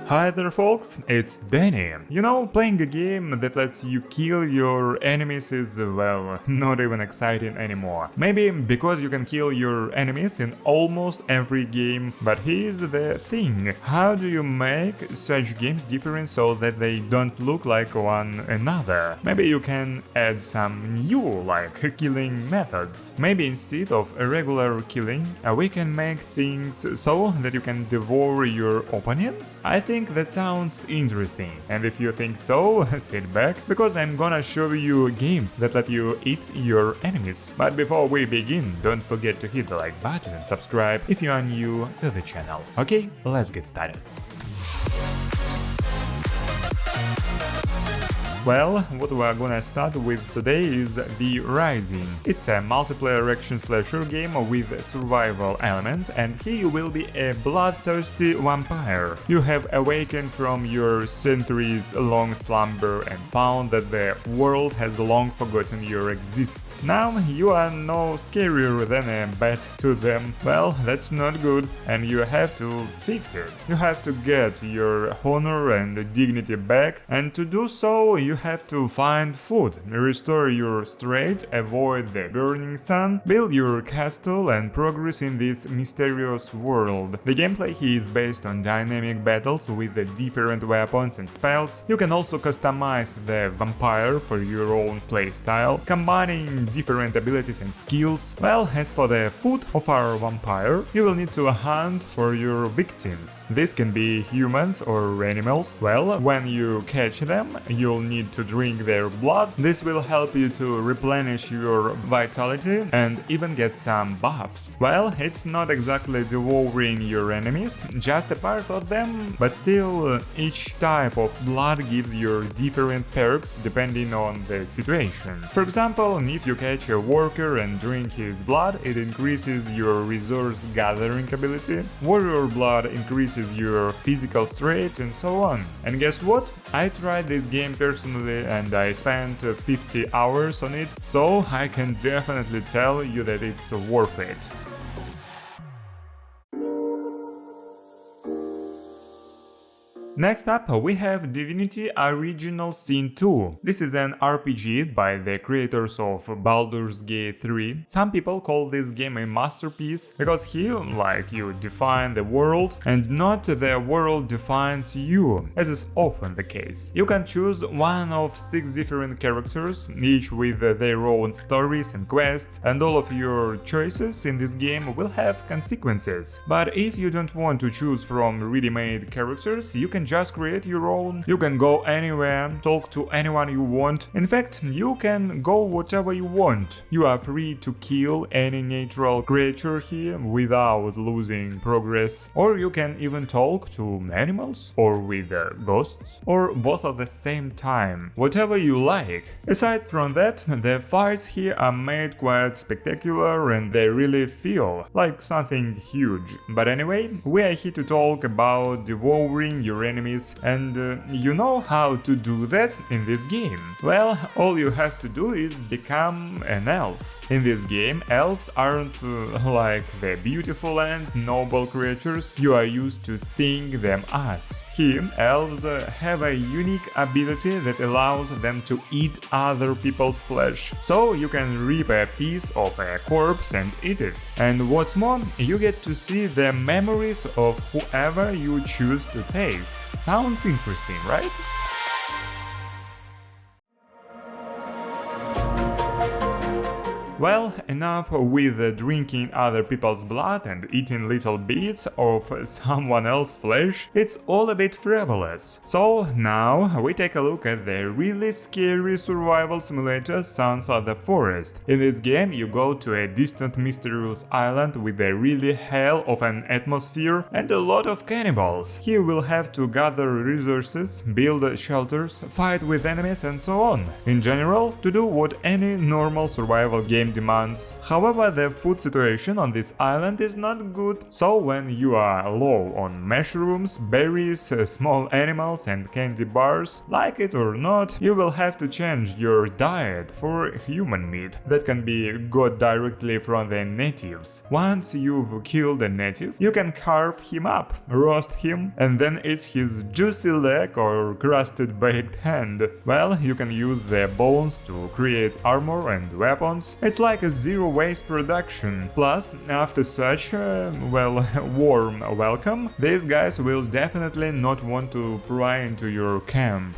Hi there folks, it's Deni. You know, playing a game that lets you kill your enemies is, well, not even exciting anymore. Maybe because you can kill your enemies in almost every game, but here's the thing. How do you make such games different so that they don't look like one another? Maybe you can add some new, like, killing methods. Maybe instead of a regular killing, we can make things so that you can devour your opponents? I think that sounds interesting, and if you think so, sit back, because I'm gonna show you games that let you eat your enemies. But before we begin, don't forget to hit the like button and subscribe if you are new to the channel. Okay, let's get started. Well, what we are gonna start with today is The Rising. It's a multiplayer action slasher game with survival elements, and here you will be a bloodthirsty vampire. You have awakened from your centuries-long slumber and found that the world has long forgotten your existence. Now you are no scarier than a bat to them. Well, that's not good, and you have to fix it. You have to get your honor and dignity back, and to do so you have to find food, restore your strength, avoid the burning sun, build your castle and progress in this mysterious world. The gameplay here is based on dynamic battles with different weapons and spells. You can also customize the vampire for your own playstyle, combining different abilities and skills. Well, as for the food of our vampire, you will need to hunt for your victims. This can be humans or animals. Well, when you catch them, you'll need to drink their blood. This will help you to replenish your vitality and even get some buffs. Well, it's not exactly devouring your enemies, just a part of them, but still, each type of blood gives you different perks depending on the situation. For example, if you catch a worker and drink his blood, it increases your resource gathering ability. Warrior blood increases your physical strength and so on. And guess what? I tried this game personally and I spent 50 hours on it, so I can definitely tell you that it's worth it. Next up, we have Divinity Original Sin 2. This is an RPG by the creators of Baldur's Gate 3. Some people call this game a masterpiece because here, like, you define the world and not the world defines you, as is often the case. You can choose one of 6 different characters, each with their own stories and quests, and all of your choices in this game will have consequences. But if you don't want to choose from ready-made characters, you can just create your own. You can go anywhere, talk to anyone you want. In fact, you can go whatever you want. You are free to kill any natural creature here without losing progress. Or you can even talk to animals, or with ghosts, or both at the same time. Whatever you like. Aside from that, the fights here are made quite spectacular and they really feel like something huge. But anyway, we are here to talk about devouring your enemies, and you know how to do that in this game. Well, all you have to do is become an elf. In this game, elves aren't like the beautiful and noble creatures you are used to seeing them as. Here, elves have a unique ability that allows them to eat other people's flesh. So you can rip a piece of a corpse and eat it. And what's more, you get to see the memories of whoever you choose to taste. Sounds interesting, right? Well, enough with drinking other people's blood and eating little bits of someone else's flesh, it's all a bit frivolous. So now we take a look at the really scary survival simulator Sons of the Forest. In this game you go to a distant mysterious island with a really hell of an atmosphere and a lot of cannibals. Here we'll have to gather resources, build shelters, fight with enemies and so on. In general, to do what any normal survival game game demands. However, the food situation on this island is not good, so when you are low on mushrooms, berries, small animals and candy bars, like it or not, you will have to change your diet for human meat that can be got directly from the natives. Once you've killed a native, you can carve him up, roast him, and then eat his juicy leg or crusted baked hand. Well, you can use their bones to create armor and weapons. It's like a zero-waste production. Plus, after such warm welcome, these guys will definitely not want to pry into your camp.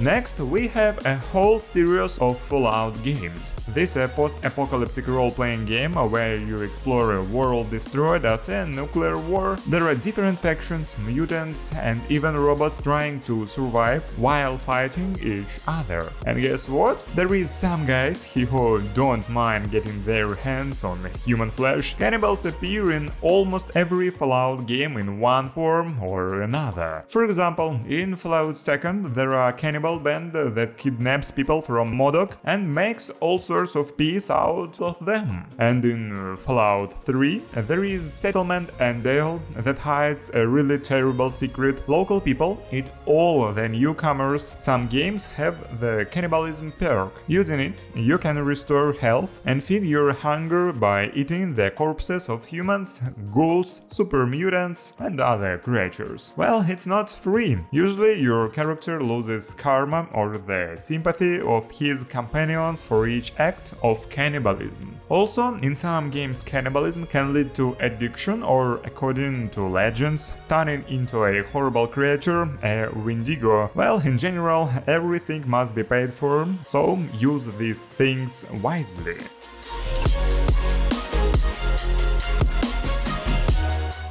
Next, we have a whole series of Fallout games. This is a post-apocalyptic role-playing game where you explore a world destroyed after a nuclear war. There are different factions, mutants, and even robots trying to survive while fighting each other. And guess what? There is some guys who don't mind getting their hands on human flesh. Cannibals appear in almost every Fallout game in one form or another. For example, in Fallout 2nd, there are cannibals band that kidnaps people from Modoc and makes all sorts of peace out of them. And in Fallout 3, there is Settlement Endale that hides a really terrible secret. Local people eat all the newcomers. Some games have the cannibalism perk. Using it, you can restore health and feed your hunger by eating the corpses of humans, ghouls, super mutants, and other creatures. Well, it's not free. Usually your character loses karma or the sympathy of his companions for each act of cannibalism. Also, in some games cannibalism can lead to addiction or, according to legends, turning into a horrible creature, a Wendigo. Well, in general, everything must be paid for, so use these things wisely.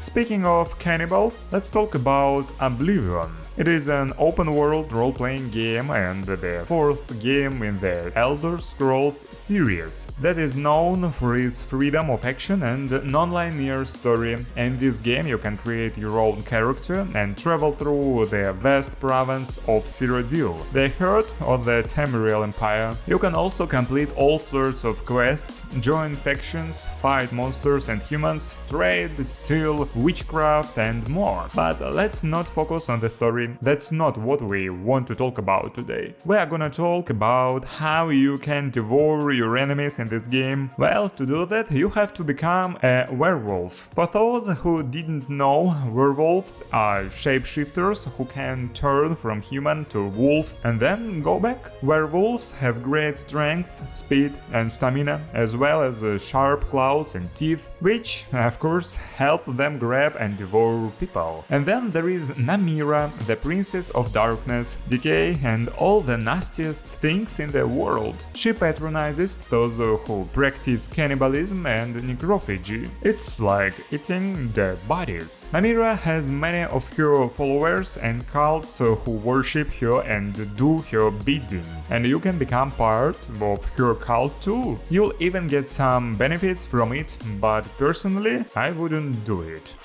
Speaking of cannibals, let's talk about Oblivion. It is an open-world role-playing game and the fourth game in the Elder Scrolls series that is known for its freedom of action and non-linear story. In this game you can create your own character and travel through the vast province of Cyrodiil, the heart of the Tamriel Empire. You can also complete all sorts of quests, join factions, fight monsters and humans, trade, steal, witchcraft and more. But let's not focus on the story. That's not what we want to talk about today. We are gonna talk about how you can devour your enemies in this game. Well, to do that, you have to become a werewolf. For those who didn't know, werewolves are shapeshifters who can turn from human to wolf and then go back. Werewolves have great strength, speed and stamina, as well as sharp claws and teeth, which, of course, help them grab and devour people. And then there is Namira, the Princess of Darkness, Decay and all the nastiest things in the world. She patronizes those who practice cannibalism and necrophagy. It's like eating dead bodies. Namira has many of her followers and cults who worship her and do her bidding, and you can become part of her cult too. You'll even get some benefits from it, but personally, I wouldn't do it.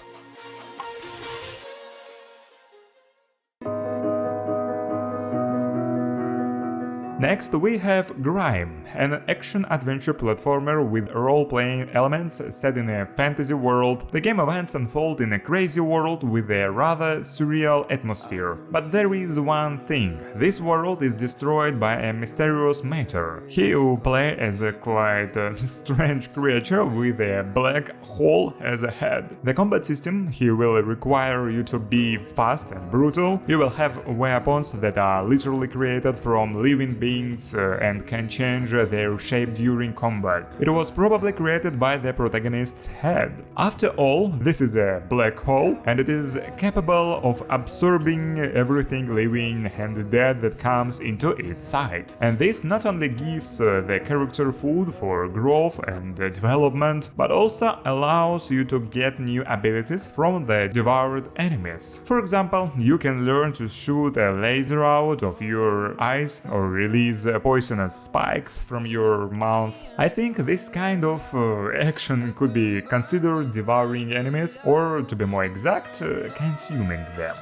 Next we have Grime, an action-adventure platformer with role-playing elements set in a fantasy world. The game events unfold in a crazy world with a rather surreal atmosphere. But there is one thing: this world is destroyed by a mysterious matter. You play as a quite strange creature with a black hole as a head. The combat system here will require you to be fast and brutal. You will have weapons that are literally created from living beings and can change their shape during combat. It was probably created by the protagonist's head. After all, this is a black hole, and it is capable of absorbing everything living and dead that comes into its sight. And this not only gives the character food for growth and development, but also allows you to get new abilities from the devoured enemies. For example, you can learn to shoot a laser out of your eyes or release poisonous spikes from your mouth. I think this kind of action could be considered devouring enemies, or to be more exact, consuming them.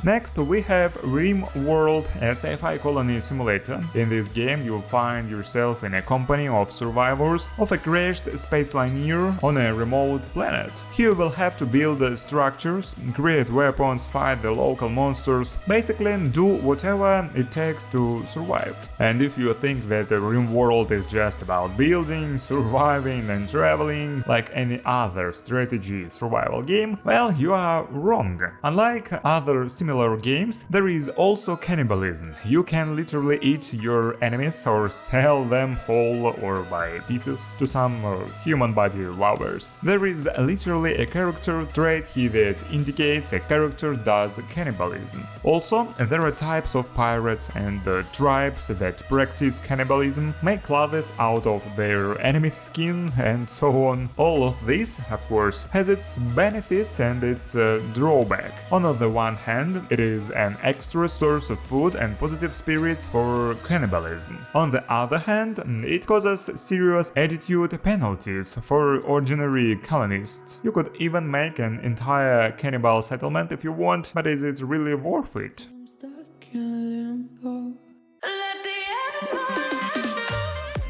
Next we have Rimworld, a sci-fi colony simulator. In this game you'll find yourself in a company of survivors of a crashed space liner on a remote planet. Here you will have to build structures, create weapons, fight the local monsters, basically do whatever it takes to survive. And if you think that the Rimworld is just about building, surviving and traveling like any other strategy survival game, well, you are wrong. Unlike other similar games, there is also cannibalism. You can literally eat your enemies or sell them whole or by pieces to some human body lovers. There is literally a character trait here that indicates a character does cannibalism. Also, there are types of pirates and tribes that practice cannibalism, make clothes out of their enemy's skin and so on. All of this, of course, has its benefits and its drawback. On the one hand, it is an extra source of food and positive spirits for cannibalism. On the other hand, it causes serious attitude penalties for ordinary colonists. You could even make an entire cannibal settlement if you want, but is it really worth it?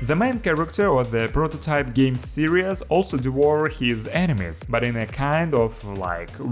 The main character of the prototype game series also devour his enemies, but in a kind of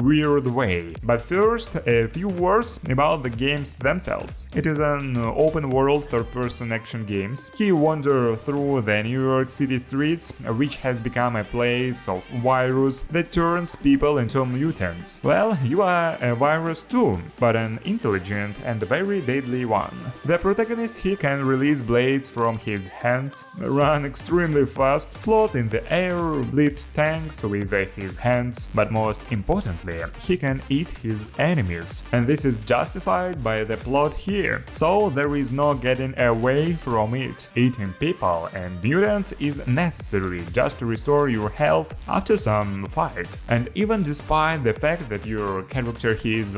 weird way. But first, a few words about the games themselves. It is an open-world third-person action game. You wander through the New York City streets, which has become a place of virus that turns people into mutants. Well, you are a virus too, but an intelligent and very deadly one. The protagonist here can release blades from his hands, run extremely fast, float in the air, lift tanks with his hands, but most importantly, he can eat his enemies. And this is justified by the plot here, so there is no getting away from it. Eating people and mutants is necessary just to restore your health after some fight. And even despite the fact that your character is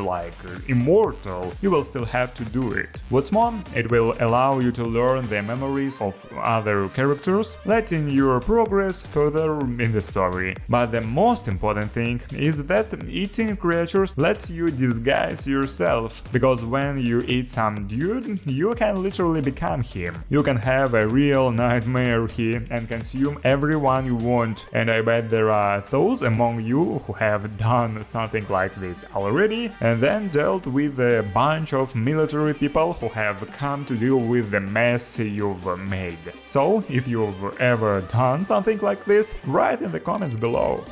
immortal, you will still have to do it. What's more, it will allow you to learn the memories of other characters, letting your progress further in the story. But the most important thing is that eating creatures lets you disguise yourself, because when you eat some dude, you can literally become him. You can have a real nightmare here and consume everyone you want, and I bet there are those among you who have done something like this already and then dealt with a bunch of military people who have come to deal with the mess you've made. So, if you've ever done something like this, write in the comments below.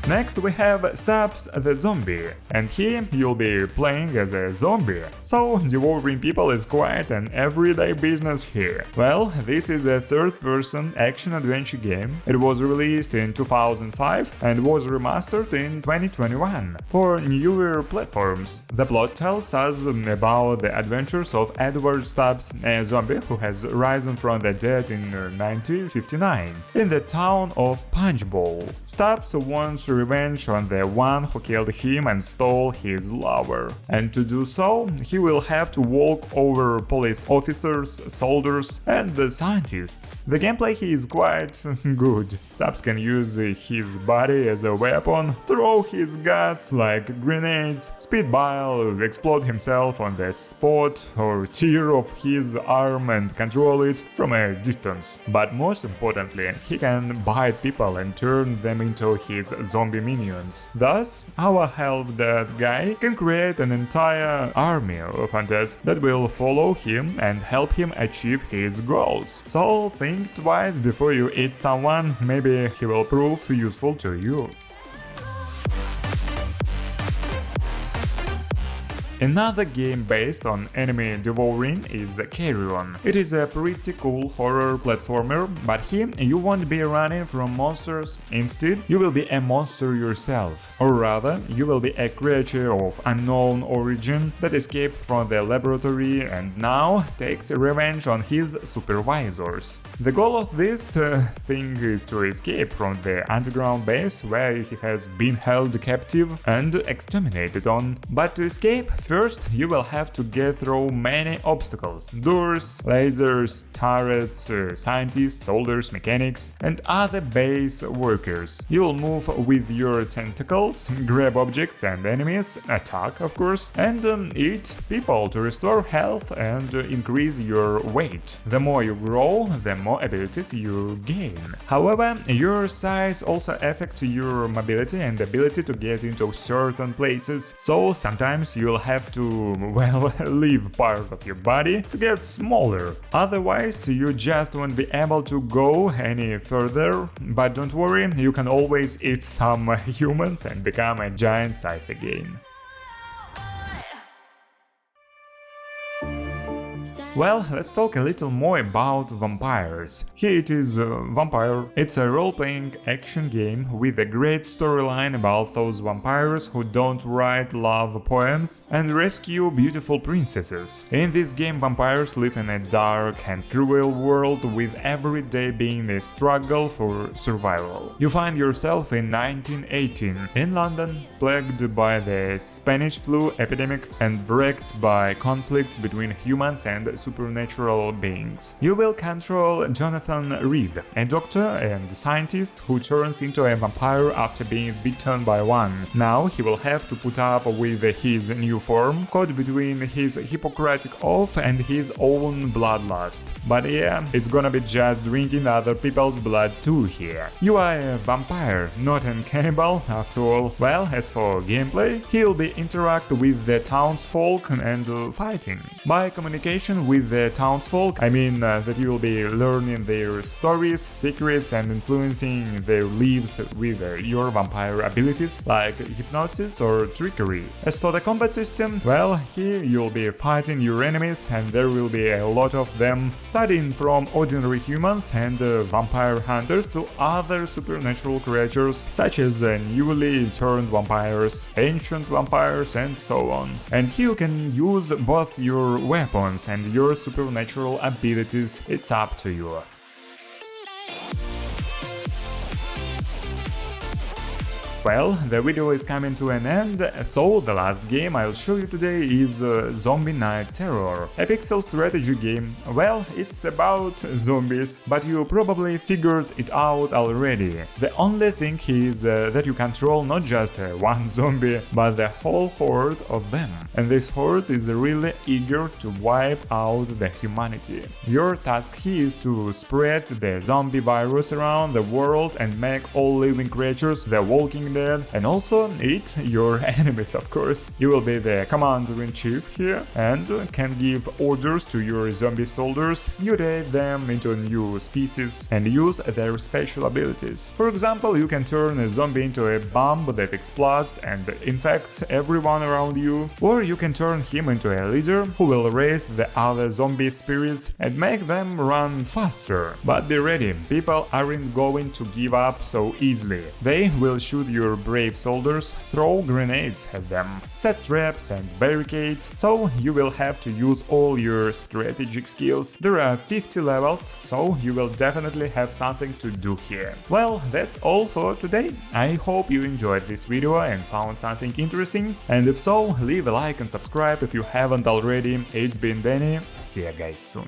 Next we have Stubbs the zombie, and here you'll be playing as a zombie, so devouring people is quite an everyday business here. Well, this is a third-person action-adventure game. It was released in 2005 and was remastered in 2021 for newer platforms. The plot tells us about the adventures of Edward Stubbs, a zombie who has risen from the dead in 1959 in the town of Punchbowl. Stubbs wants revenge on the one who killed him and stole his lover. And to do so, he will have to walk over police officers, soldiers, and the scientists. The gameplay here is quite good. Stubbs can use his body as a weapon, throw his guts like grenades, spit bile, explode himself on the spot, or tear off his arm and control it from a distance. But most importantly, he can bite people and turn them into his zombie minions. Thus, our half-dead guy can create an entire army of undead that will follow him and help him achieve his goals. So think twice before you eat someone, maybe he will prove useful to you. Another game based on enemy devouring is Carrion. It is a pretty cool horror platformer, but here you won't be running from monsters. Instead, you will be a monster yourself. Or rather, you will be a creature of unknown origin that escaped from the laboratory and now takes revenge on his supervisors. The goal of this thing is to escape from the underground base where he has been held captive and exterminated on. But to escape, first, you will have to get through many obstacles: doors, lasers, turrets, scientists, soldiers, mechanics, and other base workers. You'll move with your tentacles, grab objects and enemies, attack of course, and eat people to restore health and increase your weight. The more you grow, the more abilities you gain. However, your size also affects your mobility and ability to get into certain places, so sometimes you'll have to, well, leave part of your body to get smaller. Otherwise, you just won't be able to go any further, but don't worry, you can always eat some humans and become a giant size again. Well, let's talk a little more about vampires. Here it is Vampyr. It's a role-playing action game with a great storyline about those vampires who don't write love poems and rescue beautiful princesses. In this game, vampires live in a dark and cruel world, with every day being a struggle for survival. You find yourself in 1918 in London, plagued by the Spanish flu epidemic and wrecked by conflicts between humans and supernatural beings. You will control Jonathan Reed, a doctor and scientist who turns into a vampire after being bitten by one. Now he will have to put up with his new form, caught between his Hippocratic oath and his own bloodlust. But yeah, it's gonna be just drinking other people's blood too here. You are a vampire, not a cannibal after all. Well, as for gameplay, he'll be interact with the townsfolk and fighting. By communication with the townsfolk, I mean that you will be learning their stories, secrets, and influencing their lives with your vampire abilities like hypnosis or trickery. As for the combat system, well, here you'll be fighting your enemies, and there will be a lot of them, starting from ordinary humans and vampire hunters to other supernatural creatures such as newly turned vampires, ancient vampires, and so on. And here you can use both your weapons and your supernatural abilities. It's up to you. Well, the video is coming to an end, so the last game I'll show you today is Zombie Night Terror, a pixel strategy game. Well, it's about zombies, but you probably figured it out already. The only thing is that you control not just one zombie, but the whole horde of them. And this horde is really eager to wipe out the humanity. Your task here is to spread the zombie virus around the world and make all living creatures the walking dead, and also eat your enemies, of course. You will be the commander-in-chief here and can give orders to your zombie soldiers, mutate them into new species and use their special abilities. For example, you can turn a zombie into a bomb that explodes and infects everyone around you, or you can turn him into a leader who will raise the other zombie spirits and make them run faster. But be ready, people aren't going to give up so easily. They will shoot your brave soldiers, throw grenades at them, set traps and barricades, so you will have to use all your strategic skills. There are 50 levels, so you will definitely have something to do here. Well, that's all for today. I hope you enjoyed this video and found something interesting, and if so, leave a like and subscribe if you haven't already. It's been Deni, see ya guys soon.